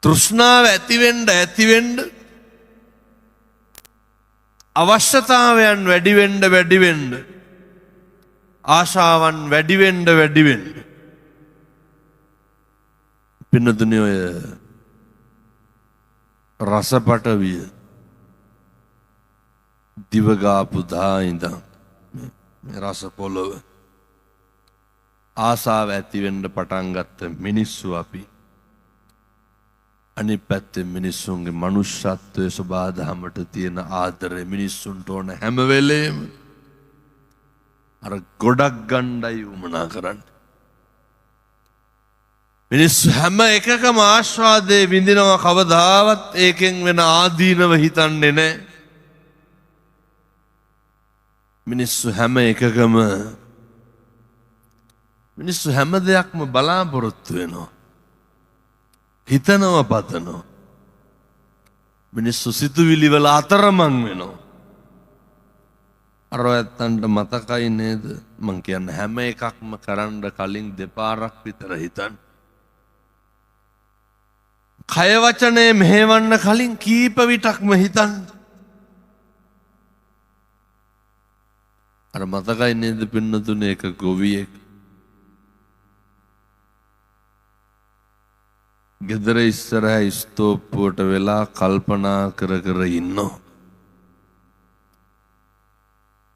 තෘෂ්ණාව ඇති වෙන්න අවශ්‍යතාවයන් වැඩි වෙන්න ආශාවන් වැඩි වෙන්න පින්නතුනි ඔය රසපටවිය දිවගාපු දා ඉඳන් රස පොළොව ආසාව ඇති වෙන්න පටන් ගත්ත මිනිස්සු අපි අනිත් පැත්තේ මිනිස්සුන්ගේ මනුෂ්‍යත්වයේ සබාධමට තියෙන ආදරය මිනිස්සුන්ට ඕන හැම වෙලේම අර ගොඩක් ගණ්ඩයි උමනා කරන්න. මිනිස්සු හැම එකකම ආස්වාදයේ විඳිනවා කවදාවත් ඒකෙන් වෙන ආදීනව හිතන්නේ නැහැ. මිනිස්සු හැම එකකම මිනිස්සු හැම දෙයක්ම බලාපොරොත්තු වෙනවා. හිතනවා පතනවා. මිනිස්සු සිතුවිලි වල අතරමං වෙනවා. අර ඇත්තන්ට මතකයි නේද මං කියන්නේ හැම එකක්ම කරන්න කලින් දෙපාරක් විතර හිතන්න. කය වචනේ මෙහෙවන්න කලින් කීප විටක්ම හිතන්න. අර මතකයි නේද පින්නතුනේ එක ගොවියෙක් ගෙදර ඉස්සරහ ස්තෝප්පුවට වෙලා කල්පනා කර ඉන්නවා.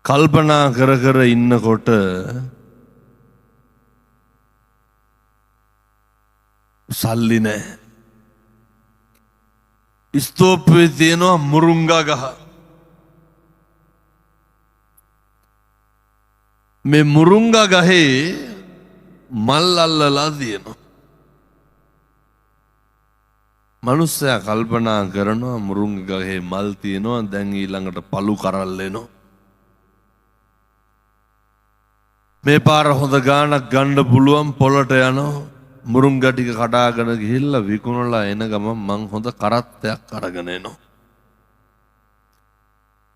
කල්පනා කර ඉන්නකොට සල්ලි නැහැ. ස්තෝප්පුවේ තියෙනවා මුරුංගා ගහ. මේ මුරුංගා ගහේ මල් අල්ලලා තියෙනවා. මනුස්සයා කල්පනා කරනවා මුරුංගා ගහේ මල් තියෙනවා දැන් ඊළඟට පළු කරල් එනවා. මේ පාර හොඳ ගානක් ගන්න පුළුවන් පොළට යනවා. මුරුංගා ටික කඩාගෙන ගිහිල්ලා විකුණලා එන ගමන් මං හොඳ කරත්තයක් අරගෙන එනවා.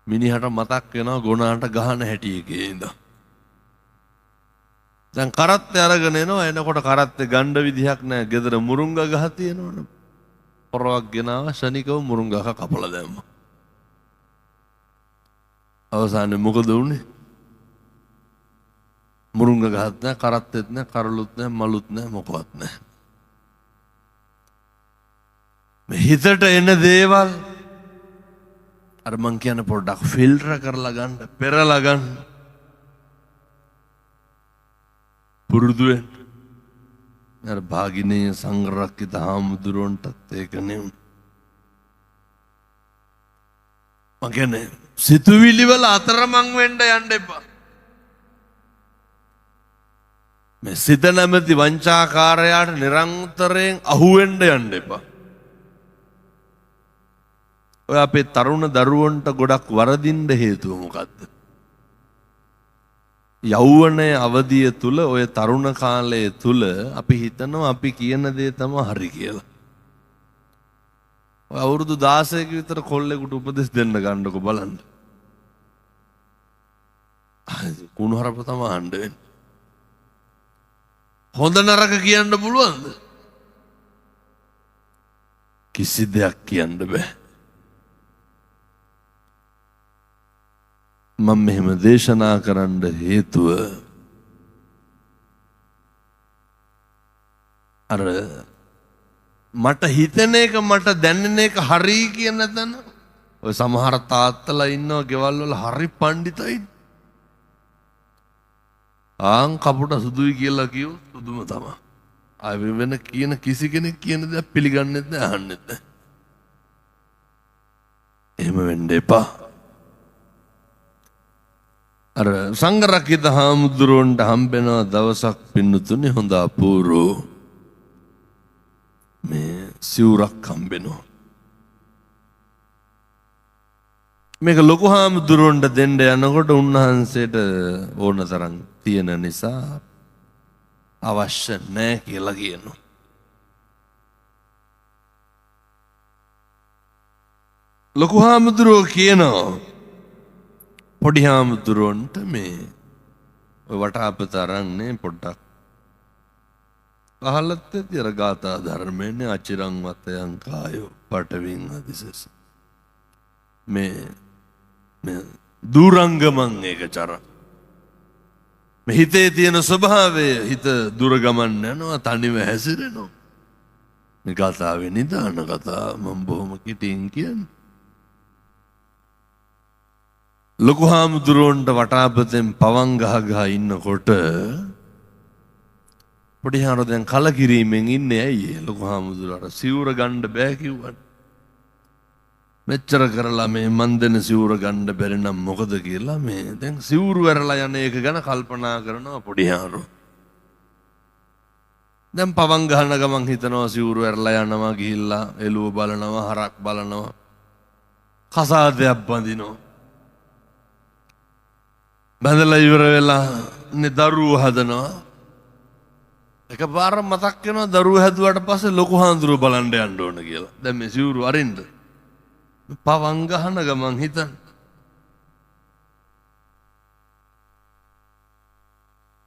මිනිහට මතක් වෙනවා ගුණාට ගහන හැටි එකේ ඉඳන්. දැන් කරත්තේ අරගෙන එනවා. එනකොට කරත්තේ ගණ්ඩ විදිහක් නැහැ. ගෙදර මුරුංගා ගහ තියෙනවනේ. පොරවක් ගෙනාව ශනිකව මුරුංගා ගහ කපලා දැම්මා. අවසානයේ මොකද වුනේ? මුරුංගා ගහත් නැහැ, කරත්තෙත් නැහැ, කරලුත් නැහැ, මලුත් නැහැ, මොකවත් නැහැ. මේ හිතට එන දේවල් අර මං කියන පොඩ්ඩක් ෆිල්ටර් කරලා ගන්න, පෙරලා ගන්න. පුරුදු වෙන්න. අර භාගිනේ සංරක්කිත හාමුදුරුවන්ටත් ඒක නෙමෙයි. මං කියන්නේ සිතුවිලි වල අතරමං වෙන්න යන්න එපා. මේ සිත නැමැති වංචාකාරයාට නිරන්තරයෙන් අහු වෙන්න යන්න එපා. ඔය අපේ තරුණ දරුවන්ට ගොඩක් වරදින්න හේතුව මොකද්ද? යෞවනයේ අවධිය තුල ඔය තරුණ කාලයේ තුල අපි හිතනවා අපි කියන දේ තමයි හරි කියලා. ඔය අවුරුදු 16ක විතර කොල්ලෙකුට උපදෙස් දෙන්න ගන්නකො බලන්න. කුණුහරුප තමයි අහන්න වෙන්නේ. හොඳ නරක කියන්න පුළුවන්ද? කිසි දෙයක් කියන්න බෑ. මම මෙහෙම දේශනා කරන්න හේතුව අර මට හිතෙන එක මට දැනෙන එක හරි කියන තැන ඔය සමහර තාත්තලා ඉන්නවා ගෙවල් වල හරි පඬිතයි. ආන් කපුට සුදුයි කියලා කියෝ සුදුම තමයි. ආයෙ වෙන කියන කිසි කෙනෙක් කියන දේ පිළිගන්නෙත් නැහැ අහන්නෙත් නැහැ. එහෙම වෙන්න එපා. අර සංඝරක්කිත හාමුදුරුවන්ට හම්බෙනවා දවසක් පින්නතුනේ හොඳ අපූර්ව මේ සිවුරක් හම්බෙනවා. මේක ලොකු හාමුදුරුවන්ට දෙන්න යනකොට උන්වහන්සේට ඕන තරම් තියෙන නිසා අවශ්‍ය නැහැ කියලා කියනවා. ලොකු හාමුදුරුවෝ කියනවා පොඩි හාමුදුරුවන්ට මේ වටාපත අරන්නේ පොඩ්ඩක් පහලත් ඇති අර ගාථා ධර්මයේනේ අචිරං වතයන් කායෝ පටවින් අදිසස් මේ දුරංගමං ඒක චර මේ හිතේ තියෙන ස්වභාවය හිත දුර ගමන් යනවා තනිව හැසිරෙනවා මේ කතාවේ නිදාන කතාව මම බොහොම කිටින් කියන්නේ ලොකු හාමුදුරුවන්ට වටාපතෙන් පවන් ගහ ගහ ඉන්නකොට පොඩි හාමුදුරුවෝ දැන් කලකිරීමෙන් ඉන්නේ ඇයි ලොකු හාමුදුරුවෝ සිවුර ගන්න බෑ කිව්වනේ මෙච්චර කරලා මේ මන් දෙන සිවුර ගන්න බැරි නම් මොකද කියලා මේ දැන් සිවුරු වැරලා යන එක ගැන කල්පනා කරනවා පොඩි හාමුදුරුවෝ දැන් පවන් ගහන ගමන් හිතනවා සිවුරු වැරලා යනවා ගිහිල්ලා එළුව බලනවා හරක් බලනවා කසාදයක් බඳිනවා බඳලා ඉවර වෙලා දරුවෝ හදනවා එකපාර මතක් වෙනවා දරුවෝ හැදුවාට පස්සේ ලොකු හාමුදුරුවෝ බලන්න යන්න ඕන කියලා. දැන් මේ සිවුරු අරින්න. පවන් ගහන ගමන් හිතන්න.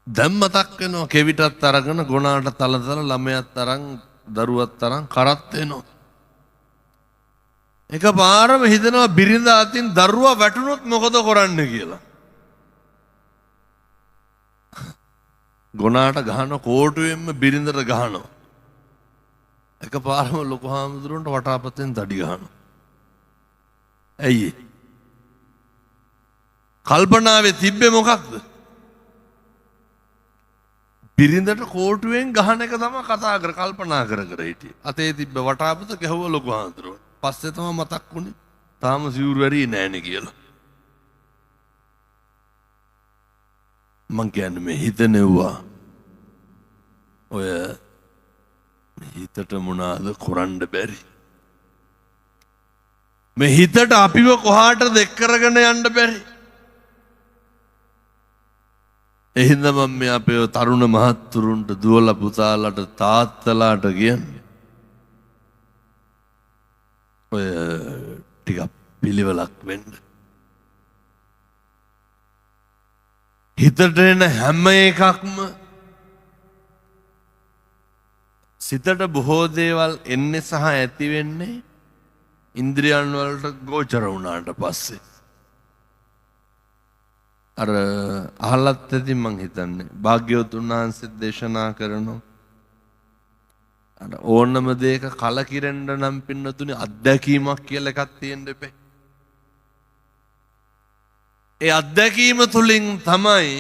දැන් මතක් වෙනවා කෙවිතත් අරගෙන ගොනාට තලතල ළමයාත් අරන් දරුවත් අරන් කරත් එනවා. එකපාරම හිතනවා බිරිඳ අතින් දරුවා වැටුනොත් මොකද කරන්නේ කියලා. ගොනාට ගහන කෝටුවෙන්ම බිරිඳට ගහනවා. එකපාරම ලොකු හාමුදුරුවන්ට වටාපතෙන් තඩි ගහනවා. ඇයි? කල්පනාවේ තිබ්බේ මොකක්ද? බිරිඳට කෝටුවෙන් ගහන එක තමයි කතා කර කල්පනා කර හිටියේ. අතේ තිබ්බ වටාපත ගැහුවා ලොකු හාමුදුරුවෝ. පස්සේ තමයි මතක් වුණේ තාම සිවුරු වැරියේ නෑනේ කියලා. මං කියන්නේ මේ හිත නෙව්වා ඔය හිතට මොනවාද කරන්න බැරි මේ හිතට අපිව කොහාටද එක් කරගෙන යන්න බැරි එහෙනම් මම මේ අපේ තරුණ මහත්තුරුන්ට දුවලා පුතාලාට තාත්තලාට කියන්නේ ඔය ටිකක් පිළිවෙලක් වෙන්න හිතට එන හැම එකක්ම සිතට බොහෝ දේවල් එන්නේ සහ ඇති වෙන්නේ ඉන්ද්‍රියන් වලට ගෝචර වුණාට පස්සේ අර අහලත් ඇති මං හිතන්නේ භාග්‍යවතුන් වහන්සේ දේශනා කරනවා අර ඕනම දෙයක කලකිරෙන්න නම් පින්නතුනේ අත්දැකීමක් කියලා එකක් තියෙන්න එපේ. ඒ අත්දැකීම තුළින් තමයි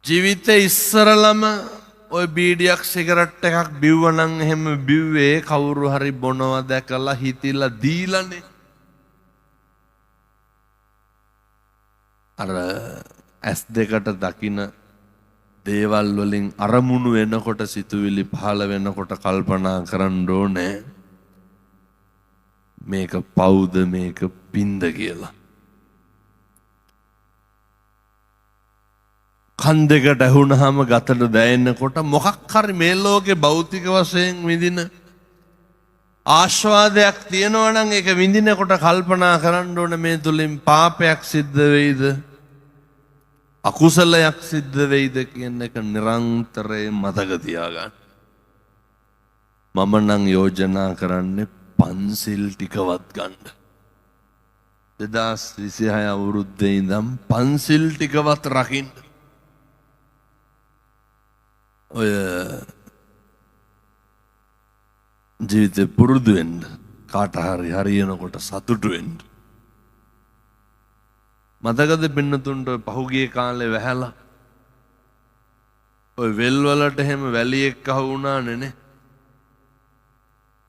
ජීවිතේ ඉස්සරලම ඔය බීඩියක් සිගරට් එකක් බිව්වනම් එහෙම බිව්වේ කවුරු හරි බොනවා දැකලා හිතිලා දීලානේ. අර ඇස් දෙකට දකින දේවල් වලින් අරමුණු වෙනකොට සිතුවිලි පහළ වෙනකොට කල්පනා කරන්න ඕනේ මේක පවුද මේක පින්ද කියලා. කන් දෙකට ඇහුනහම ගතට දැනෙනකොට මොකක් හරි මේ ලෝකේ භෞතික වශයෙන් විඳින ආස්වාදයක් තියෙනවා නම් ඒක විඳිනකොට කල්පනා කරන්න ඕනේ මේ තුලින් පාපයක් සිද්ධ වෙයිද අකුසලයක් සිද්ධ වෙයිද කියන එක නිරන්තරයෙන් මතක තියාගන්න. මම නම් යෝජනා කරන්නේ පන්සිල් ටිකවත් ගන්න. 2026 අවුරුද්දේ ඉඳන් පන්සිල් ටිකවත් රකින්න. ඔය ජීවිතේ පුරුදු වෙන්න කාට හරි හරියනකොට සතුටු වෙන්න. මතකද පින්නතුන්ට පහුගිය කාලේ වැහැලා ඔය වෙල් වලට එහෙම වැලි එක්ක අහු වුණානේ නේ.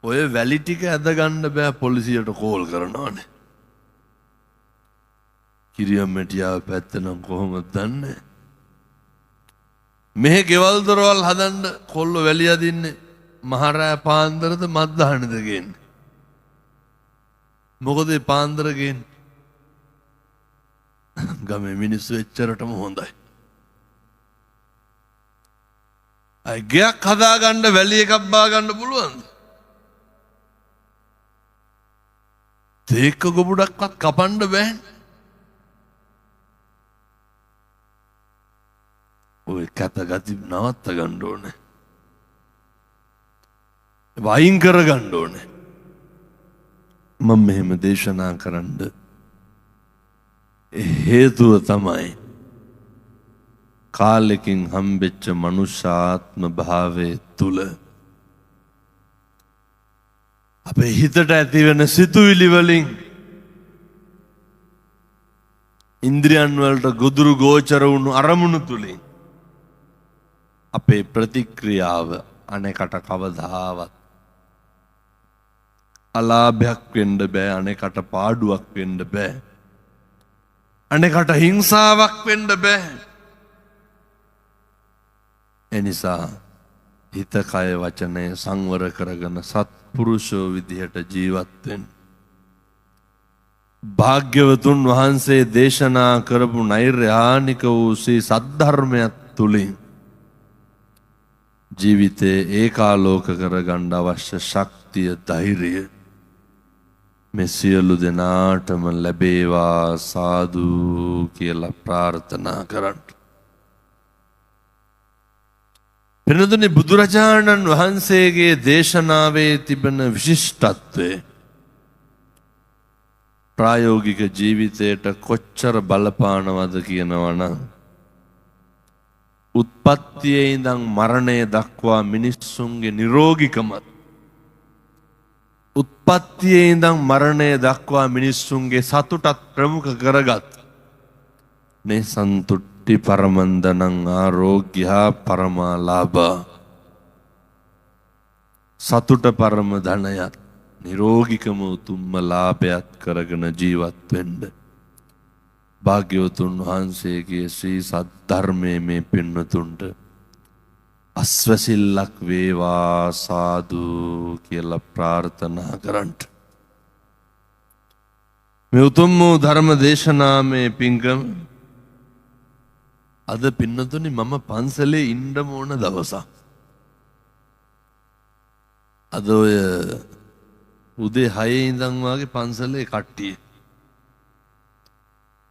ඔය වැලි ටික ඇද ගන්න බෑ පොලිසියට කෝල් කරනවානේ. කිරියම්මැටියාව පැත්ත නම් කොහොමද දන්නේ? මෙහෙ ගෙවල් දොරවල් හදන්න කොල්ලෝ වැලි අදින්නේ මහරෑ පාන්දරද මත්දහනද ගේන්නේ. මොකද ඒ පාන්දර ගේන්නේ? ගමේ මිනිස්සු එච්චරටම හොඳයි. අය ගයක් හදාගන්න වැලි එකක් බා ගන්න පුළුවන්ද? තේක්ක ගොබුඩක්වත් කපන්න බෑනේ. ඔය කැත ගති නවත්ත ගන්න ඕනේ. වයින් කර ගන්න ඕනේ. මම මෙහෙම දේශනා කරන්න හේතුව තමයි කාලෙකින් හම්බෙච්ච මනුෂ්‍යාත්ම භාවයේ තුල අපේ හිතට ඇතිවෙන සිතුවිලි වලින් ඉන්ද්‍රියන් වලට ගොදුරු ගෝචර වුණු අරමුණු තුලින් අපේ ප්‍රතික්‍රියාව අනෙකට කවදාවත් අලාභයක් වෙන්න බෑ, අනෙකට පාඩුවක් වෙන්න බෑ, අනෙකට හිංසාවක් වෙන්න බෑ. එනිසා හිත කය වචනය සංවර කරගෙන සත්පුරුෂෝ විදිහට ජීවත් වෙන්න. භාග්‍යවතුන් වහන්සේ දේශනා කරපු නෛර්යානික වූ සී සද්ධර්මයක් තුලින් ජීවිතේ ඒකාලෝක කරගන්න අවශ්‍ය ශක්තිය, ධෛර්යය මේ සියලු දෙනාටම ලැබේවා සාදු කියලා ප්‍රාර්ථනා කරන්න. වෙනදුනි බුදුරජාණන් වහන්සේගේ දේශනාවේ තිබෙන විශිෂ්ටත්වය ප්‍රායෝගික ජීවිතයට කොච්චර බලපානවද කියනවනම් උත්පත්තියේ ඉඳන් මරණය දක්වා මිනිස්සුන්ගේ නිරෝගිකමත්, උත්පත්තියේ ඉඳන් මරණය දක්වා මිනිස්සුන්ගේ සතුටත් ප්‍රමුඛ කරගත් මේ සන්තුට්ටි පරමන්දනං ආරෝග්‍යා පරමාලාභා, සතුට පරම ධනයත් නිරෝගිකම උතුම්ම ලාභයත් කරගෙන ජීවත් වෙන්න භාග්‍යවතුන් වහන්සේගේ ශ්‍රී සද්ධර්මයේ මේ පින්නතුන්ට අස්වැසිල්ලක් වේවා සාදු කියලා ප්‍රාර්ථනා කරන්න. මේ උතුම් වූ ධර්ම දේශනාවේ පිංකම අද පින්නතුනි මම පන්සලේ ඉන්න ඕන දවසක්. අද ඔය උදේ 6 ඉඳන් වාගේ පන්සලේ කට්ටිය.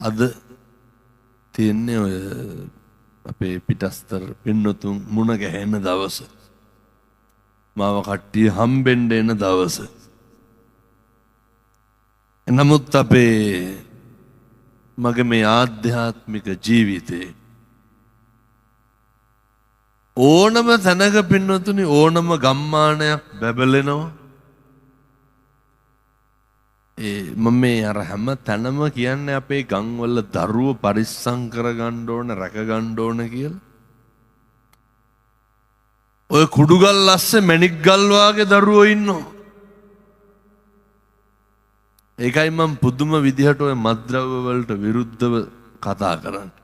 අද තියන්නේ ඔය අපේ පිටස්තර පින්නතුන් මුණ ගැහෙන දවස. මාව කට්ටිය හම්බෙන්න එන දවස. නමුත් අපේ මගේ මේ ආධ්‍යාත්මික ජීවිතේ ඕනම තැනක පින්නතුනි ඕනම ගම්මානයක් බැබලෙනවා. මම මේ අර හැම තැනම කියන්නේ අපේ ගම්වල දරුවෝ පරිස්සම් කරගන්න ඕන, රැකගන්න ඕන කියලා. ඔය කුඩුගල් ඇස්සේ මැණික් ගල් වාගේ දරුවෝ ඉන්නවා. ඒකයි මම පුදුම විදිහට ඔය මත්ද්‍රව්‍ය වලට විරුද්ධව කතා කරන්නේ.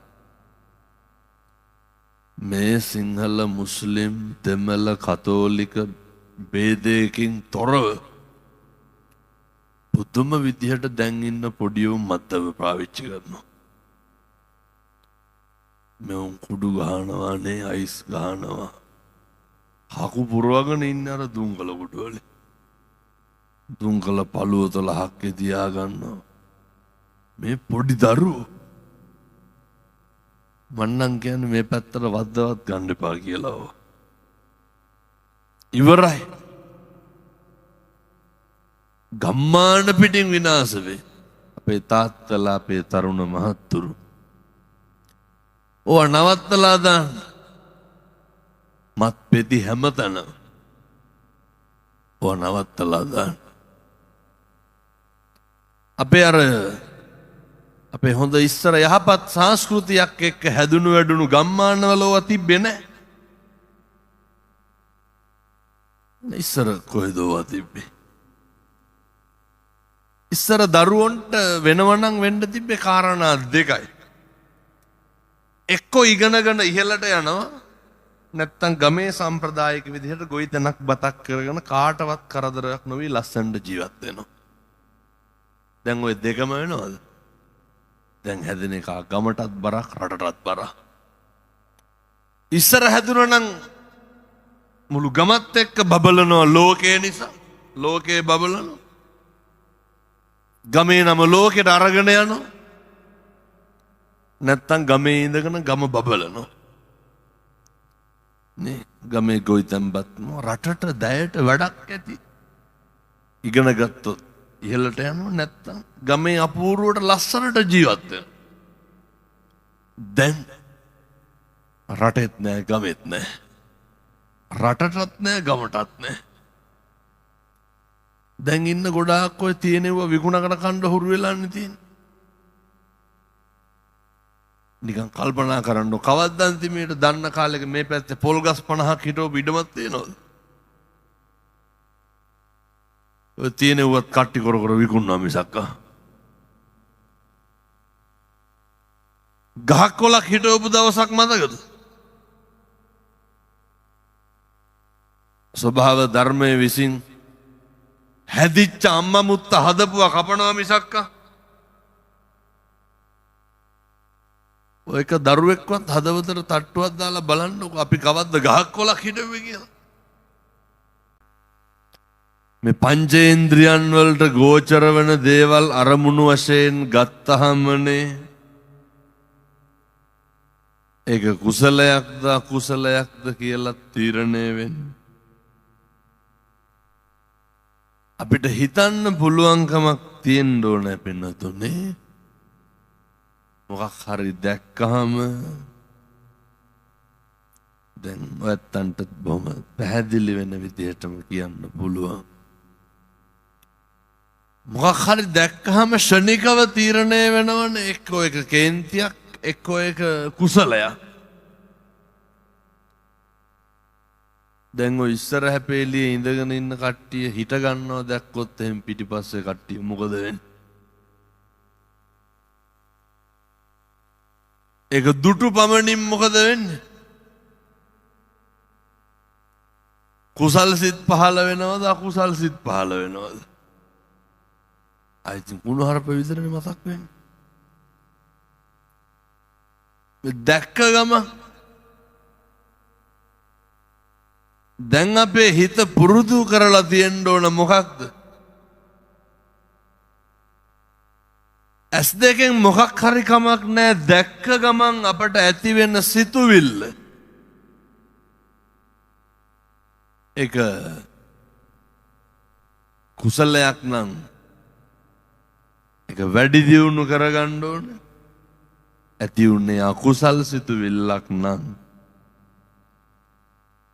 මේ සිංහල, මුස්ලිම්, දෙමළ, කතෝලික ભેදයකින් තොරව පුදුම විදිහට දැන් ඉන්න පොඩි උන් මත්ද්‍රව්‍ය පාවිච්චි කරනවා. මෙවුන් කුඩු ගහනවානේ, අයිස් ගහනවා. හකු පුරවගෙන ඉන්න අර දුම්කල කුඩු වල. දුම්කල පළුව තල හක්කේ තියා ගන්නවා. මේ පොඩි දරුවෝ මන්නම් කියන්නේ මේ පැත්තට වද්දවත් ගන්න එපා කියලා. ඉවරයි. ගම්මාන පිටින් විනාශ වේ. අපේ තාත්තලා, අපේ තරුණ මහත්තුරු ඕවා නවත්තලා දාන්න. මත් පෙති හැමතැන ඕවා නවත්තලා දාන්න. අපේ හොඳ ඉස්සර යහපත් සංස්කෘතියක් එක්ක හැදුණු වැඩුණු ගම්මානවල ඕවා තිබ්බේ නැහැ. ඉස්සර කොහෙද ඕවා තිබ්බේ? ඉස්සර දරුවන්ට වෙනවනම් වෙන්න තිබ්බේ කාරණා දෙකයි. එක්කෝ ඉගෙනගෙන ඉහළට යනවා, නැත්තම් ගමේ සම්ප්‍රදායික විදිහට ගොවිතැනක් බතක් කරගෙන කාටවත් කරදරයක් නොවි ලස්සනට ජීවත් වෙනවා. දැන් ওই දෙකම වෙනවද? දැන් හැදෙන එක ගමටත් බරක්, රටටත් බරක්. ඉස්සර හැදුනා නම් මුළු ගමත් එක්ක බබලනවා ලෝකේ නිසා. ලෝකේ බබලනවා. ගමේ නම ලෝකෙට අරගෙන යනවා. නැත්තම් ගමේ ඉඳගෙන ගම බබලනවා. නේ ගමේ ගොවිතැන්පත් රටට දැයට වැඩක් ඇති. ඉගෙන ගත්තොත් ඉහළට යනවා නැත්තම් ගමේ අපූර්වට ලස්සනට ජීවත් වෙනවා. දැන් රටෙත් නෑ ගමෙත් නෑ. රටටත් නෑ ගමටත් නෑ. දැන් ඉන්න ගොඩාක් ඔය තියෙනවා විකුණකට කණ්ඩ හුරු වෙලාන්නේ තියෙන්නේ. නිකන් කල්පනා කරන්න කවද්ද අන්තිමේට දන්න කාලෙක මේ පැත්තේ පොල් ගස් 50ක් හිටවපු ඉඩමක් තියෙනවද? ඔය තියෙනවත් කට්ටි කර කර විකුණනවා මිසක් ගහක් කොලක් හිටවපු දවසක් මතකද? ස්වභාව ධර්මයේ විසින් හැදිච්ච අම්මා මුත්ත හදපුවා කපනවා මිසක් ඔය එක දරුවෙක්වත් හදවතට තට්ටුවක් දාලා බලන්නකො අපි කවද්ද ගහක් කොලක් හිටුවේ කියලා. මේ පංචේන්ද්‍රියන් වලට ගෝචර වෙන දේවල් අරමුණු වශයෙන් ගත්තහමනේ ඒක කුසලයක්ද අකුසලයක්ද කියලා තීරණය වෙන්නේ. අපිට හිතන්න පුළුවන්කමක් තියෙන්න ඕනේ පින්නතුනේ. මොකක් හරි දැක්කහම දැන් ඔයත්තන්ට බොහොම පැහැදිලි වෙන විදිහටම කියන්න පුළුවන්. මොකක් හරි දැක්කහම ෂණිකව තීරණය වෙනවනේ එක්කෝ එක කේන්තියක් එක්කෝ එක කුසලයක්. දැන් ඔය ඉස්සර හැපේලියේ ඉඳගෙන ඉන්න කට්ටිය හිට ගන්නව දැක්කොත් එහෙන් පිටිපස්සේ කට්ටිය මොකද වෙන්නේ? ඒක දුටු පමණින් මොකද වෙන්නේ? කුසල් සිත් පහළ වෙනවද අකුසල් සිත් පහළ වෙනවද? අයිතින් කුණුහරුප විතරනේ මතක් වෙන්නේ. දැක්ක ගම දැන් අපේ හිත පුරුදු කරලා තියෙන්න ඕන මොකක්ද? ඇස් දෙකෙන් මොකක් හරි කමක් නැහැ දැක්ක ගමන් අපට ඇති වෙන සිතුවිල්ල. ඒක කුසලයක් නම් ඒක වැඩි දියුණු කරගන්න ඕන. ඇති උන්නේ අකුසල් සිතුවිල්ලක් නම්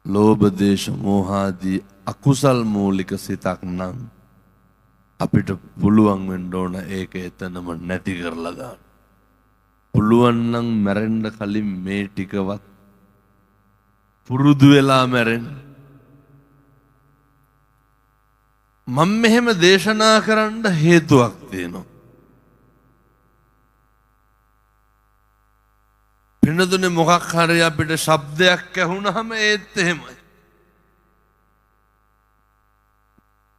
ලෝභ දේශ මෝහ ආදී අකුසල් මූලික සිතක් නම් අපිට පුළුවන් වෙන්න ඕන ඒක එතනම නැති කරලා දාන්න. පුළුවන් නම් මැරෙන්න කලින් මේ ටිකවත් පුරුදු වෙලා මැරෙන්න. මම මෙහෙම දේශනා කරන්න හේතුවක් තියෙනවා. පින්නතුනේ මොකක් හරි අපිට ශබ්දයක් ඇහුනහම ඒත් එහෙමයි.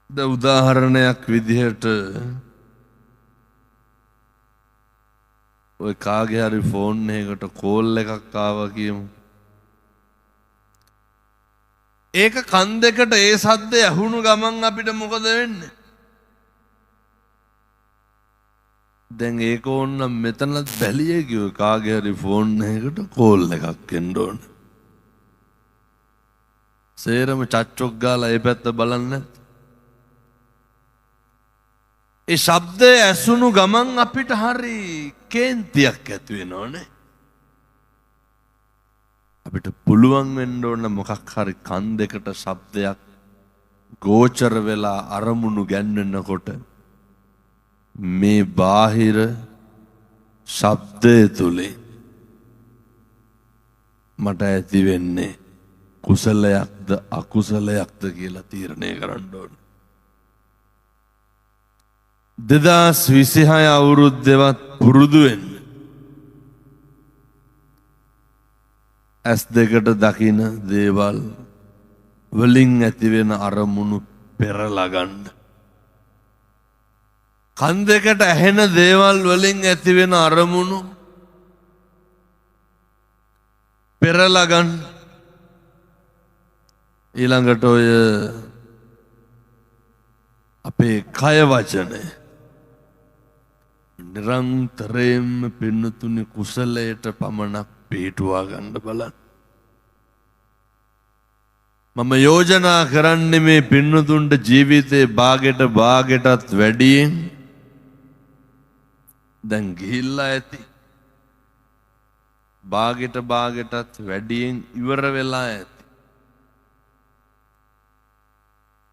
උදාහරණයක් විදිහට ඔය කාගේ හරි ෆෝන් එකකට කෝල් එකක් ආවා කියමු. ඒක කන් දෙකට ඒ සද්ද ඇහුණු ගමන් අපිට මොකද වෙන්නේ? දැන් ඒක ඕන්න මෙතනත් බැලිය කිව්ව කාගේ හරි ෆෝන් එකකට කෝල් එකක් එන්න ඕන. සේරම චච්චොක් ගාලා ඒ පැත්ත බලන්නේ. ඒ ශබ්දය ඇසුණු ගමන් අපිට හරි කේන්තියක් ඇති වෙනවනේ. අපිට පුළුවන් වෙන්න ඕන මොකක් හරි කන් දෙකට ශබ්දයක් ගෝචර වෙලා අරමුණු ගැන්වෙනකොට මේ බාහිර ශබ්දය තුලින් මට ඇති වෙන්නේ කුසලයක්ද අකුසලයක්ද කියලා තීරණය කරන්න ඕන. 2026 අවුරුද්දේවත් පුරුදු වෙන්න. ඇස් දෙකට දකින දේවල් වලින් ඇති වෙන අරමුණු පෙරලා ගන්න. කන් දෙකට ඇහෙන දේවල් වලින් ඇති වෙන අරමුණු පෙරලා ගන්න. ඊළඟට ඔය අපේ කය වචනය නිරන්තරයෙන්ම පින්නතුනි කුසලයට පමණක් පිටුවා ගන්න බලන්න. මම යෝජනා කරන්නේ මේ පින්නතුන්ට ජීවිතේ භාගයටත් වැඩියෙන් දැන් ගිහිල්ලා ඇති. භාගයටත් වැඩියෙන් ඉවර වෙලා ඇති.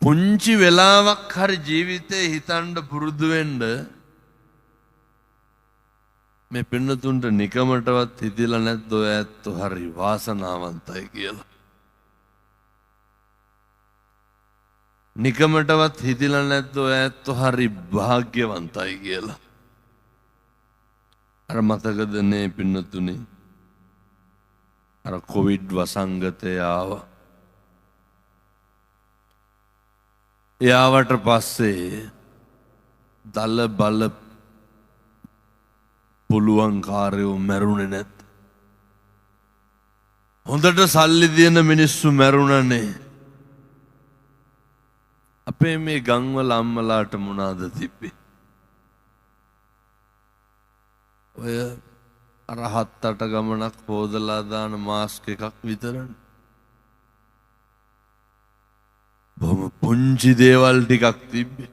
පුංචි වෙලාවක් හරි ජීවිතේ හිතන්න පුරුදු වෙන්න මේ පින්නතුන්ට නිකමටවත් හිතිලා නැද්ද ඔය ඇත්තෝ හරි වාසනාවන්තයි කියලා. නිකමටවත් හිතිලා නැද්ද ඔය ඇත්තෝ හරි වාග්යවන්තයි කියලා. අර මතකද නේ පින්නතුනි අර කොවිඩ් වසංගතය ආවා. එයාවට පස්සේ දල බල පුළුවන් කාර්යෝ මැරුණේ නැත්. හොඳට සල්ලි දින මිනිස්සු මැරුණනේ. අපේ මේ ගම්වල අම්මලාට මොනවාද තිබ්බේ? ඔය අර 7-8 ගමනක් හොදලා දාන මාස්ක් එකක් විතරනේ. බොහොම පුංචි දේවල් ටිකක් තිබ්බේ.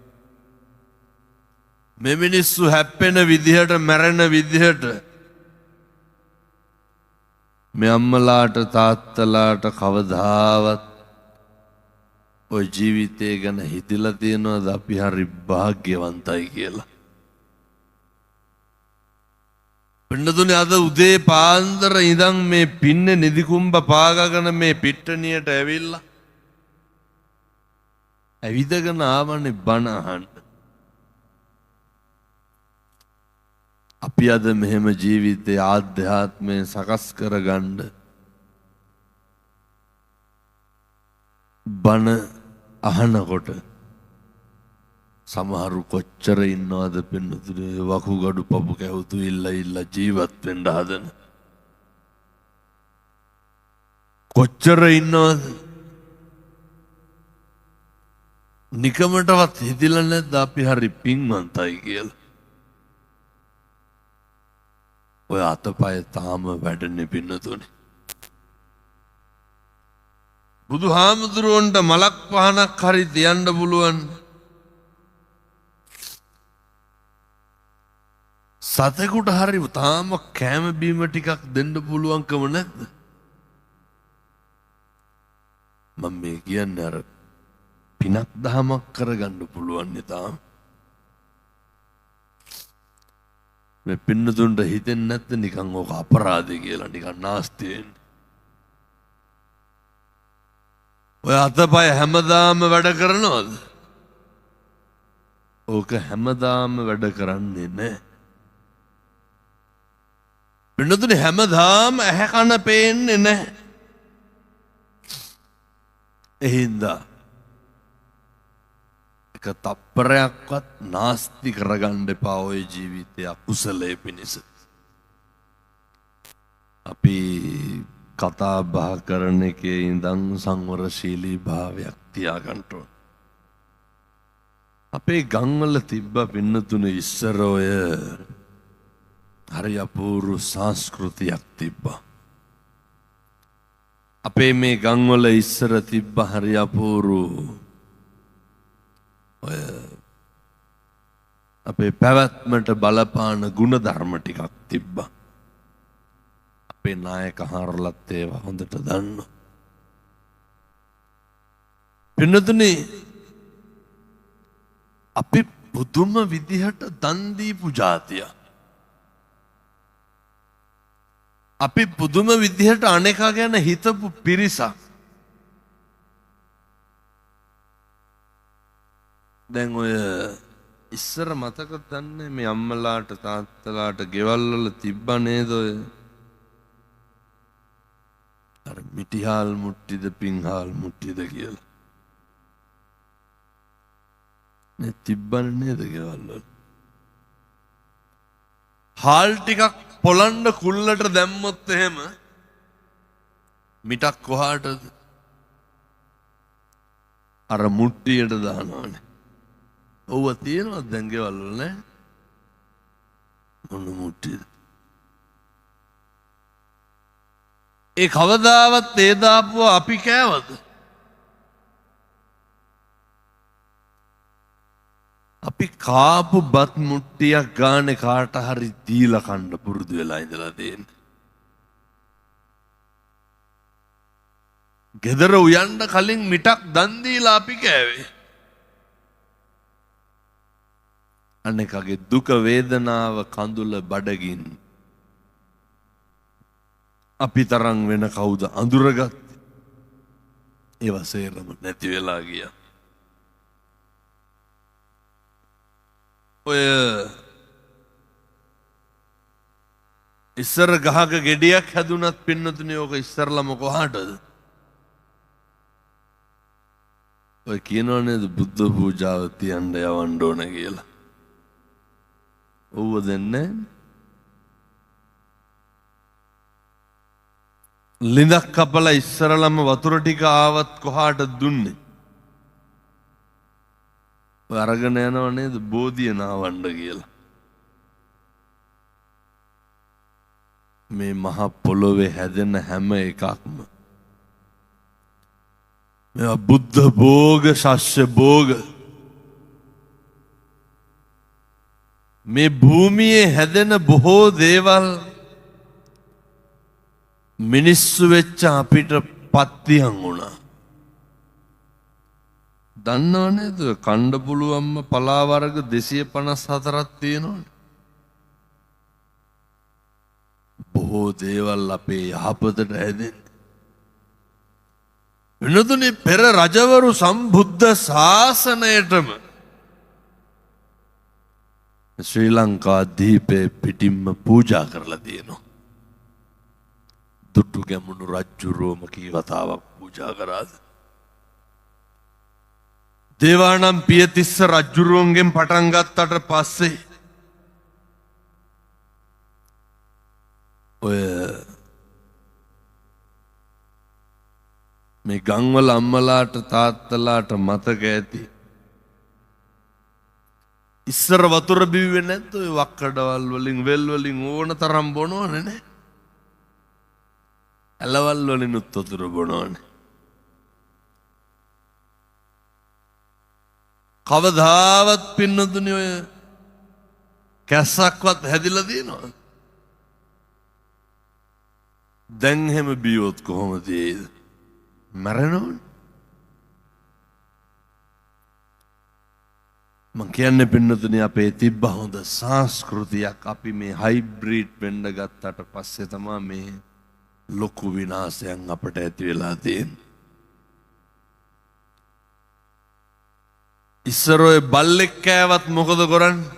මේ මිනිස්සු හැප්පෙන විදිහට මැරෙන විදිහට මේ අම්මලාට තාත්තලාට කවදාවත් ඔය ජීවිතය ගැන හිතලා තියෙනවද අපි හරි වාග්යවන්තයි කියලා? පින්නතුනේ අද උදේ පාන්දර ඉඳන් මේ පින්නේ නිදිකුම්බ පාගගෙන මේ පිට්ටනියට ඇවිල්ලා ඇවිදගෙන ආවනේ බණ අහන්න. අපි අද මෙහෙම ජීවිතයේ ආධ්‍යාත්මය සකස් කරගන්න බණ අහනකොට සමහරු කොච්චර ඉන්නවද පින්නතුනේ වකුගඩු පපු කැවුතු ඉල්ල ජීවත් වෙන්න හදන. කොච්චර ඉන්නවද? නිකමටවත් හිතිලා නැද්ද අපි හරි පින්වන්තයි කියලා? ඔය අතපය තාම වැඩන්නේ පින්නතුනේ. බුදුහාමුදුරුවන්ට මලක් පහනක් හරි තියන්න පුළුවන්. සතෙකුට හරි තාම කෑම බීම ටිකක් දෙන්න පුළුවන්කම නැද්ද? මම මේ කියන්නේ අර පිනක් දහමක් කරගන්න පුළුවන් තාම. මේ පින්නතුන්ට හිතෙන්නේ නැත්ද නිකන් ඕක අපරාධය කියලා නිකන් නාස්ති වෙන්නේ? ඔය අතපය හැමදාම වැඩ කරනවද? ඕක හැමදාම වැඩ කරන්නේ නැහැ. පින්නතුනේ හැමදාම ඇහැ කන පේන්නේ නැහැ. එහින්දා එක තප්පරයක්වත් නාස්ති කරගන්න එපා ඔය ජීවිතය අකුසලයේ පිණිස. අපි කතා බහ කරන එකේ ඉඳන් සංවරශීලී භාවයක් තියාගන්න ඕන. අපේ ගම්වල තිබ්බ පින්නතුනේ ඉස්සර ඔය හරි අපූර්ව සංස්කෘතියක් තිබ්බා. අපේ මේ ගම්වල ඉස්සර තිබ්බ හරි අපූර්ව ඔය අපේ පැවැත්මට බලපාන ගුණධර්ම ටිකක් තිබ්බා. අපේ නායක හාරලත් ඒවා හොඳට දන්නවා. පින්නතුනේ අපි පුදුම විදිහට දන් දීපු ජාතිය. අපි පුදුම විදිහට අනේකා ගැන හිතපු පිරිසක්. දැන් ඔය ඉස්සර මතක තන්නේ මේ අම්මලාට තාත්තලාට ගෙවල් වල තිබ්බ නේද ඔය අර මිටිහාල් මුට්ටිද පිංහාල් මුට්ටිද කියලා. නේ තිබ්බනේ නේද ගෙවල් වල? හාල් ටිකක් පොළන්න කුල්ලට දැම්මොත් එහෙම මිටක් කොහාටද? අර මුට්ටියට දානවනේ. ඔව්ව තියෙනවද දැන් ගෙවල් වල නෑ? මොන මුට්ටියද? ඒ කවදාවත් ඒ දාපුවා අපි කෑවද? අපි කාපු බත් මුට්ටියක් ගානේ කාට හරි දීලා කන්න පුරුදු වෙලා ඉඳලා තියෙන්නේ. ගෙදර උයන්න කලින් මිටක් දන් දීලා අපි කෑවේ. අනෙකගේ දුක වේදනාව කඳුල බඩගින් අපි තරම් වෙන කවුද අඳුරගත්තේ? ඒව සේරම නැති වෙලා ගියා. ඔය ඉස්සර ගහක ගෙඩියක් හැදුනත් පින්නතුනේ ඕක ඉස්සරලම කොහාටද? ඔය කියනවා නේද බුද්ධ පූජාව තියන්න යවන්න ඕන කියලා. ඔව්ව දෙන්නේ ලිඳක් කපලා ඉස්සරලම වතුර ටික ආවත් කොහාට දුන්නේ? ඔය අරගෙන යනව නේද බෝධිය නාවන්න කියලා. මේ මහ පොළොවේ හැදෙන හැම එකක්ම මේවා බුද්ධ භෝග ශස්‍ය භෝග. මේ භූමියේ හැදෙන බොහෝ දේවල් මිනිස්සු වෙච්ච අපිට පත්තියන් වුණා. දන්නව නේද කණ්ඩ පුළුවන්ම පලා වර්ග 254ක් තියෙනවනේ. බොහෝ දේවල් අපේ යහපතට හැදෙන්නේ. වෙනතුනේ පෙර රජවරු සම්බුද්ධ ශාසනයටම ශ්‍රී ලංකා දීපේ පිටින්ම පූජා කරලා තියෙනවා. දුටු ගැමුණු රජුරෝම කී වතාවක් පූජා කරාද? දේවානම් පියතිස්ස රජුරුවන්ගෙන් පටන් ගත්තට පස්සේ ඔය මේ ගම්වල අම්මලාට තාත්තලාට මතක ඇති. ඉස්සර වතුර බිව්වේ නැත්ද? ඔය වක්කඩවල් වලින් වෙල් වලින් ඕන තරම් බොනවනේ නේ. ඇලවල් වලිනුත් වතුර බොනවනේ. කවදාවත් පින්නතුනේ ඔය කැස්සක්වත් හැදිලා තියෙනවද? දැන් හැම බියොත් කොහොමද ඒද? මරණෝනේ. මං කියන්නේ පින්නතුනේ අපේ තිබ්බ හොඳ සංස්කෘතියක් අපි මේ හයිබ්‍රිඩ් වෙන්න ගත්තට පස්සේ තමයි මේ ලොකු විනාශයන් අපට ඇති වෙලා තියෙන්නේ. ඉස්සර ඔය බල්ලෙක් කෑවත් මොකද කරන්නේ?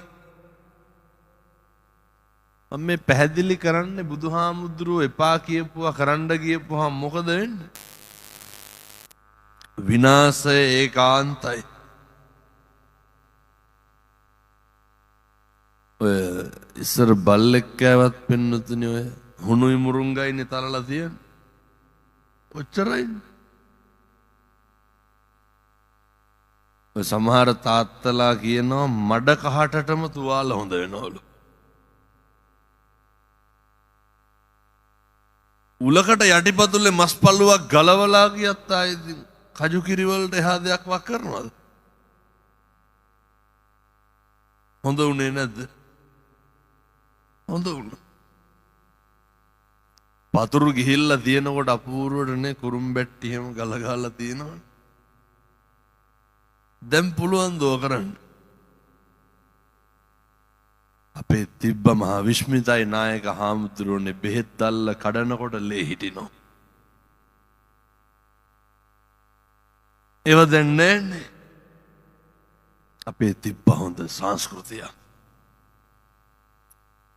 මම මේ පැහැදිලි කරන්නේ බුදුහාමුදුරුවෝ එපා කියපුවා කරන්න ගියපුවා මොකද වෙන්නේ? විනාශය ඒකාන්තයි. ඔය ඉස්සර බල්ලෙක් කෑවත් පින්නතුනේ ඔය හුණුයි මුරුංගයිනේ තරලා තියෙන්නේ. ඔච්චරයි. ඔය සමහර තාත්තලා කියනවා මඩ කහටටම තුවාල හොඳ වෙනවලු. උලකට යටිපතුලේ මස් පල්ලුවක් ගලවලා ගියත් ආයේ කජු කිරි වලට එහා දෙයක් වක් කරනවද? හොඳ උනේ නැද්ද? හොඳ උණා. පතුරු ගිහිල්ලා තියෙනකොට අපූර්වටනේ කුරුම්බැට්ටි එහෙම ගලගාලා තියෙනවනේ. දැන් පුළුවන් දෝ කරන්න. අපේ තිබ්බ මහා විශ්මිතයි නායක හාමුදුරුවනේ බෙහෙත් දැල්ල කඩනකොට ලේ හිටිනෝ. ඒව දැන් නැන්නේ. අපේ තිබ්බ හොඳ සංස්කෘතිය.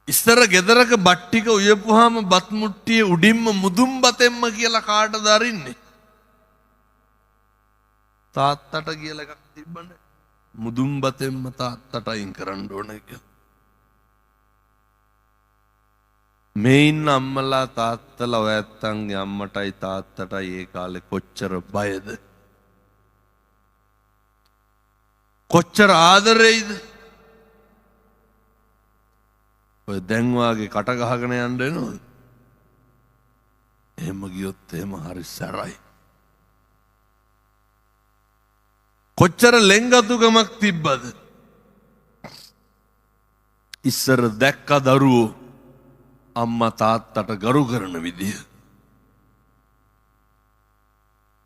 ඉස්සර ගෙදරක බට්ටික උයපුවාම බත් මුට්ටියේ උඩින්ම මුදුන් බතෙන්ම කියලා කාටද අරින්නේ? තාත්තට කියලා එකක් තිබ්බනේ. මුදුන් බතෙන්ම තාත්තට අයින් කරන්න ඕනේ කියලා. මේ ඉන්න අම්මලා තාත්තලා ඔය ඇත්තන්ගේ අම්මටයි තාත්තටයි ඒ කාලේ කොච්චර බයද? කොච්චර ආදරෙයිද? ඔය දැන් වාගේ කට ගහගෙන යන්න එනවද? එහෙම ගියොත් එහෙම හරි සැරයි. කොච්චර ලෙන්ගතුකමක් තිබ්බද? ඉස්සර දැක්ක දරුවෝ අම්මා තාත්තට ගරු කරන විදිය.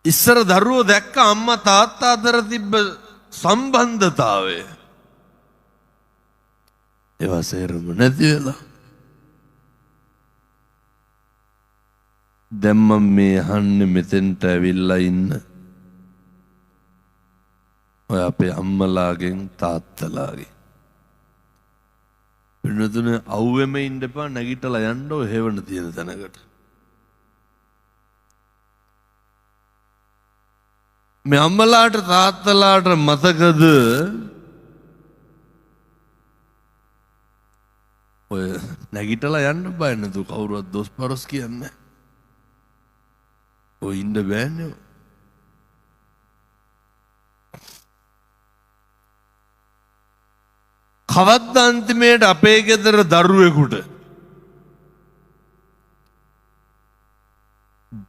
ඉස්සර දරුවෝ දැක්ක අම්මා තාත්තා අතර තිබ්බ සම්බන්ධතාවය. ඒවා සේරම නැති වෙලා. දැන් මම මේ අහන්නේ මෙතෙන්ට ඇවිල්ලා ඉන්න ඔය අපේ අම්මලාගෙන් තාත්තලාගෙන්. වෙනතුනේ අවුවෙම ඉන්න එපා, නැගිටලා යන්න ඔය හේවන තියෙන තැනකට. මේ අම්මලාට තාත්තලාට මතකද ඔය නැගිටලා යන්න බය නැතු කවුරුවත් දොස් පරස් කියන්නේ. ඔය ඉන්න බෑනේ. කවද්ද අන්තිමේට අපේ ගෙදර දරුවෙකුට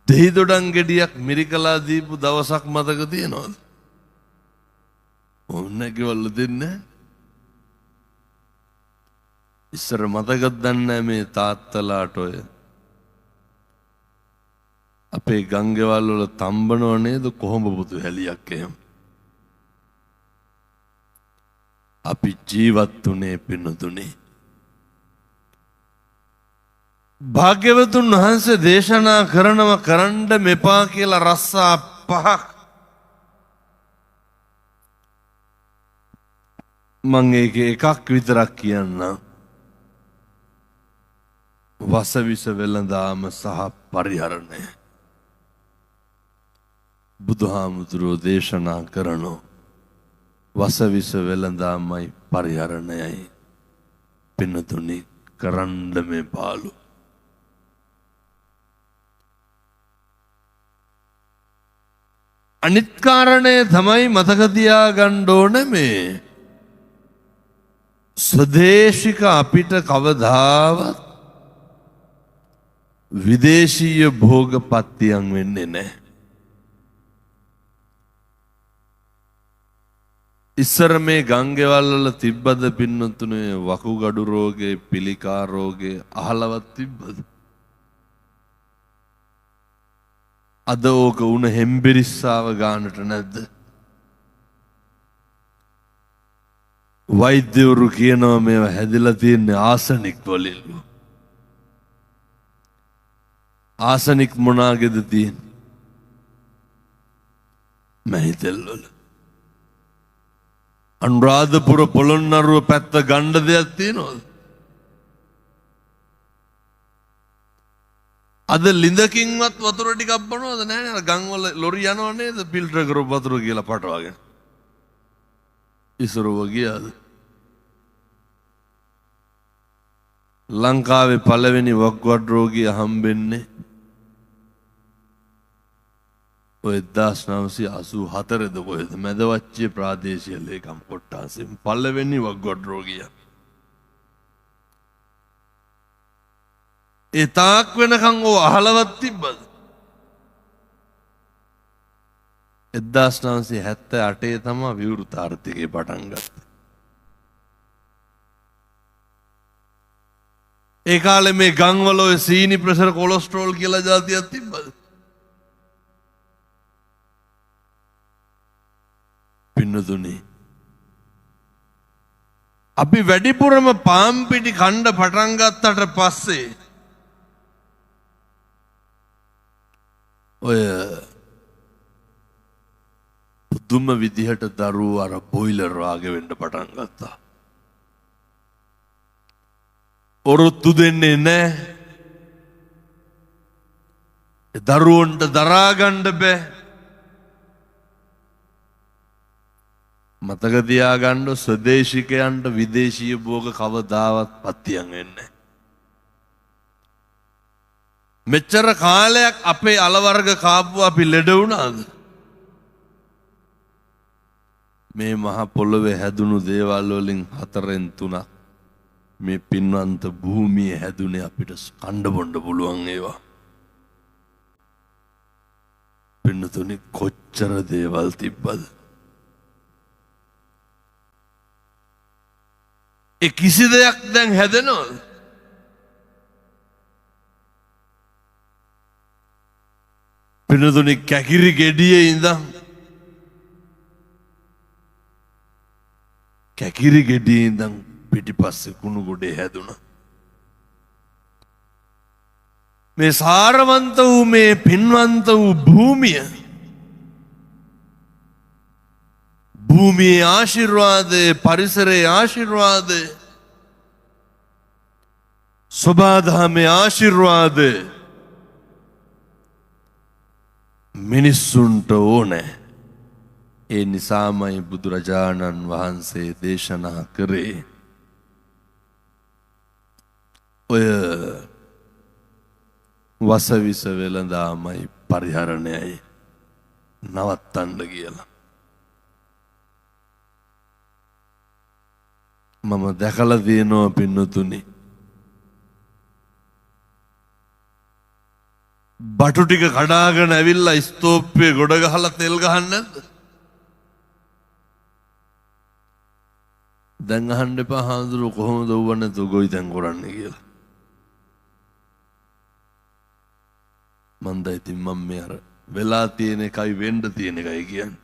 දෙහි දොඩම් ගෙඩියක් මිරිකලා දීපු දවසක් මතක තියෙනවද? ඕන්න කිව්වල දෙන්නේ. ඉස්සර මතකද දන්නේ මේ තාත්තලාට ඔය අපේ ගංගෙවල් වල තම්බනව නේද කොහොඹ පුතු හැලියක් එහෙම. අපි ජීවත් වුණේ පින්නතුනේ. භාග්‍යවතුන් වහන්සේ දේශනා කරනව කරන්න මෙපා කියලා රස්සා 5ක් මං ඒකේ එකක් විතරක් කියන්නම්. වසවිස වෙළඳාම සහ පරිහරණය. බුදුහාමුදුරුවෝ දේශනා කරනෝ වසවිස වෙළඳාමයි පරිහරණයයි පින්නතුනි කරන්න මේ පාලු. අනිත් කාරණය තමයි මතක තියාගන්න ඕනේ මේ ස්වදේශික අපිට කවදාවත් විදේශීය භෝගපත්තියන් වෙන්නේ නැහැ. ඉස්සර මේ ගංගෙවල් වල තිබ්බද පින්නතුනේ වකුගඩු රෝගේ පිළිකා රෝගේ අහලවත් තිබ්බද? අද ඕක උණ හෙම්බිරිස්සාව ගානට නැද්ද? වෛද්‍යවරු කියනවා මේවා හැදිලා තියෙන්නේ ආසනික් වලින්. ආසනික් මොනාගෙද තියෙන්නේ? මහිතෙල් වල. අනුරාධපුර පොළොන්නරුව පැත්ත ගණ්ඩ දෙයක් තියෙනවද? අද ලිඳකින්වත් වතුර ටිකක් බොනවද? නැහැ නේ. ගම්වල ලොරි යනව නේද ෆිල්ටර් කරපු වතුර කියලා පටවගෙන. ඉස්සරව ගියාද? ලංකාවේ පළවෙනි වක්ගඩු රෝගියා හම්බෙන්නේ ඔය 1984ද කොහෙද මැදවච්චිය ප්‍රාදේශීය ලේකම් කොට්ටාසෙන් පළවෙනි වක්ගඩු රෝගියා. ඒ තාක් වෙනකන් ඕ අහලවත් තිබ්බද? 1978 තමයි විවෘත ආර්ථිකය පටන් ගත්තේ. ඒ කාලේ මේ ගම්වල ඔය සීනි ප්‍රෙෂර් කොලෙස්ටරෝල් කියලා જાතියක් තිබ්බද? පින්නතුනි අපි වැඩිපුරම පාන් පිටි කණ්ඩ පටන් ගත්තට පස්සේ ඔය පුදුම විදිහට දරුවෝ අර බොයිලර් වාගේ වෙන්න පටන් ගත්තා. ඔරොත්තු දෙන්නේ නැහැ. දරුවන්ට දරා ගන්න බෑ. මතක තියාගන්න ස්වදේශිකයන්ට විදේශීය භෝග කවදාවත් පත්තියන් වෙන්නේ. මෙච්චර කාලයක් අපේ අලවර්ග කාපුව අපි ලෙඩ වුණාද? මේ මහ පොළොවේ හැදුණු දේවල් වලින් 4/3 මේ පින්වන්ත භූමියේ හැදුනේ අපිට කණ්ඩ බොණ්ඩ පුළුවන් ඒවා. පින්නතුනි කොච්චර දේවල් තිබ්බද? ඒ කිසි දෙයක් දැන් හැදෙනවද? පින්නතුනි කැකිරි ගෙඩියේ ඉඳන් කැකිරි ගෙඩියේ ඉඳන් පිටිපස්සේ කුණු ගොඩේ හැදුණා. මේ සාරවන්ත වූ මේ පින්වන්ත වූ භූමියේ ආශිර්වාදේ, පරිසරයේ ආශිර්වාදේ, සබාධමේ ආශිර්වාදේ මිනිස්සුන්ට ඕනේ. ඒ නිසාමයි බුදුරජාණන් වහන්සේ දේශනා කරේ ඔය වසවිස වෙළඳාමයි පරිහරණයයි නවත්තන්න කියලා. මම දැකලා තියෙනවා පින්නතුනි, බටු ටික කඩාගෙන ඇවිල්ලා ස්තෝප්පේ ගොඩ ගහලා තෙල් ගහන්නේ නැද්ද? දැන් අහන්න එපා හාමුදුරුවෝ කොහොමද ඌව නැතුව ගොවිතැන් කරන්නේ කියලා. මන්ද ඉතින් මම මේ අර වෙලා තියෙන එකයි වෙන්න තියෙන එකයි කියන්නේ.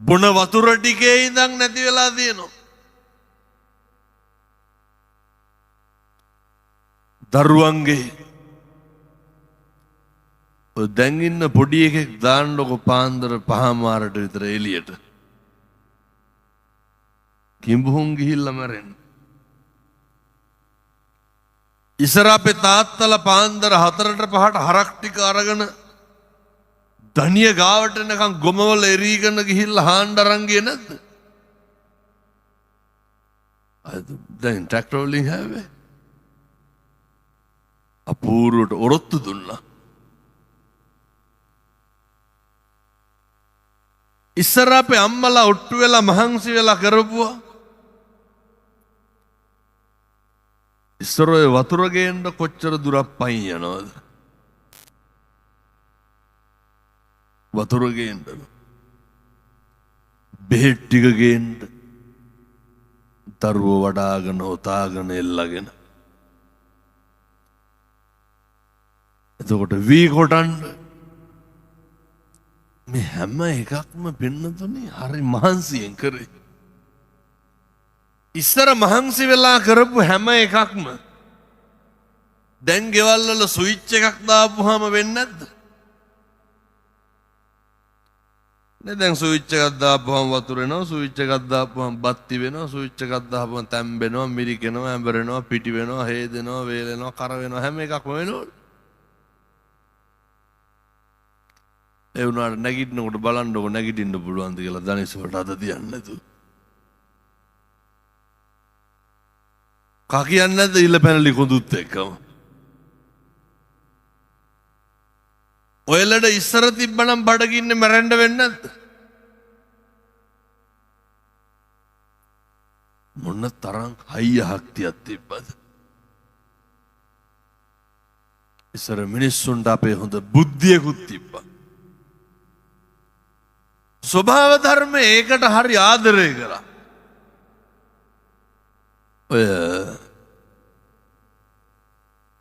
බොන වතුර ටිකේ ඉඳන් නැති වෙලා තියෙනවා. දරුවන්ගේ ඔය දැන් ඉන්න පොඩි එකෙක් දාන්නකො පාන්දර 5:00 විතර එළියට. කිඹුහුන් ගිහිල්ලා මැරෙන්න. ඉස්සර අපේ තාත්තලා පාන්දර 4ට 5ට හරක් ටික අරගෙන ධනිය ගාවට එනකන් ගොමවල එරීගෙන ගිහිල්ලා හාන්න අරන් ගියේ නැද්ද? අද දැන් ට්‍රැක්ටර් වලින් හැවේ. අපූර්වට ඔරොත්තු දුන්නා. ඉස්සර අපේ අම්මලා ඔට්ටු වෙලා මහන්සි වෙලා කරපුවා. ඉස්සර ඔය වතුර ගේන්න කොච්චර දුරක් පයින් යනවද? වතුර ගේන්න, බෙහෙත් ටික ගේන්න, දරුවෝ වඩාගෙන ඔතාගෙන එල්ලගෙන, එතකොට වී කොටන්න, මේ හැම එකක්ම පින්නතුනි හරි මහන්සියෙන් කරේ. ඉස්සර මහන්සි වෙලා කරපු හැම එකක්ම දැන් ගෙවල් වල ස්විච් එකක් දාපුවාම වෙන්නේ නැද්ද? නේ දැන් ස්විච් එකක් දාපුවාම වතුර එනවා, ස්විච් එකක් දාපුවාම බත්ති වෙනවා, ස්විච් එකක් දාපුවාම තැම්බෙනවා, මිරිකෙනවා, ඇඹරෙනවා, පිටි වෙනවා, හේදෙනවා, වේලෙනවා, කර වෙනවා, හැම එකක්ම වෙනවා. ඒ වුණාට නැගිටිනකොට බලන්නකො නැගිටින්න පුළුවන්ද කියලා දනිස් වලට අද තියන්නේ නැතුව. කා කියන්නේ නැද්ද ඉල්ල පැනලි කොඳුත් එක්කම? ඔයලට ඉස්සර තිබ්බනම් බඩගින්නේ මැරෙන්න වෙන්නේ නැද්ද? මොන තරම් හයිය හක්තියක් තිබ්බද? ඉස්සර මිනිස්සුන්ට අපේ හොඳ බුද්ධියකුත් තිබ්බා. ස්වභාව ධර්මය ඒකට හරි ආදරය කරා. ඔය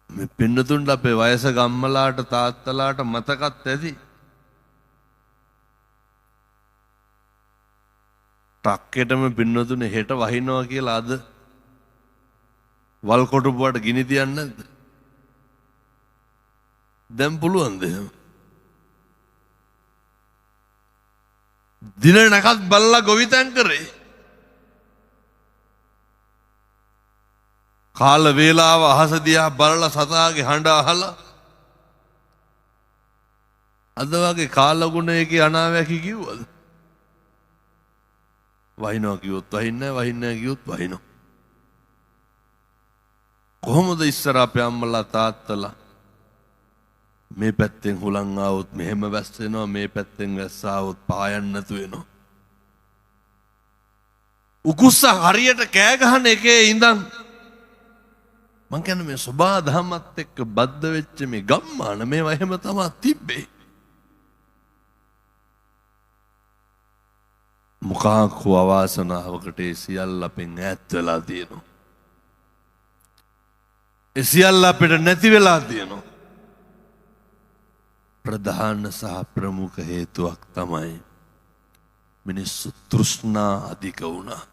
මේ පින්නතුන්ට අපේ වයසක අම්මලාට තාත්තලාට මතකත් ඇති. ටක්කෙටම පින්නතුනේ හෙට වහිනවා කියලා අද වල් කොටුපුවට ගිනි තියන්නේ නැද්ද? දැන් පුළුවන්ද එහෙම? දින නැකත් බල්ලා ගොවිතැන් කරේ. කාල වේලාව අහස දිහා බලලා සතාගේ හඬ අහලා අද වගේ කාලගුණයකේ අනාවැකි කිව්වද? වහිනවා කිව්වොත් වහින්නේ නැහැ, වහින්නේ නැහැ කිව්වොත් වහිනවා. කොහොමද ඉස්සර අපේ අම්මලා තාත්තලා මේ පැත්තෙන් හුලං ආවොත් මෙහෙම වැස් වෙනවා, මේ පැත්තෙන් වැස්ස ආවොත් පායන්න නැතු වෙනවා. උකුස්ස හරියට කෑ ගහන එකේ ඉඳන් මං කියන්නේ මේ සබා දහමත් එක්ක බද්ධ වෙච්ච මේ ගම්මාන මේවා එහෙම තමයි තිබ්බේ. මොකක් හෝ අවාසනාවකට ඒ සියල්ල අපෙන් ඈත් වෙලා තියෙනවා. ඒ සියල්ල අපිට නැති වෙලා තියෙනවා. ප්‍රධාන සහ ප්‍රමුඛ හේතුවක් තමයි මිනිස්සු තෘෂ්ණා අධික වුණා.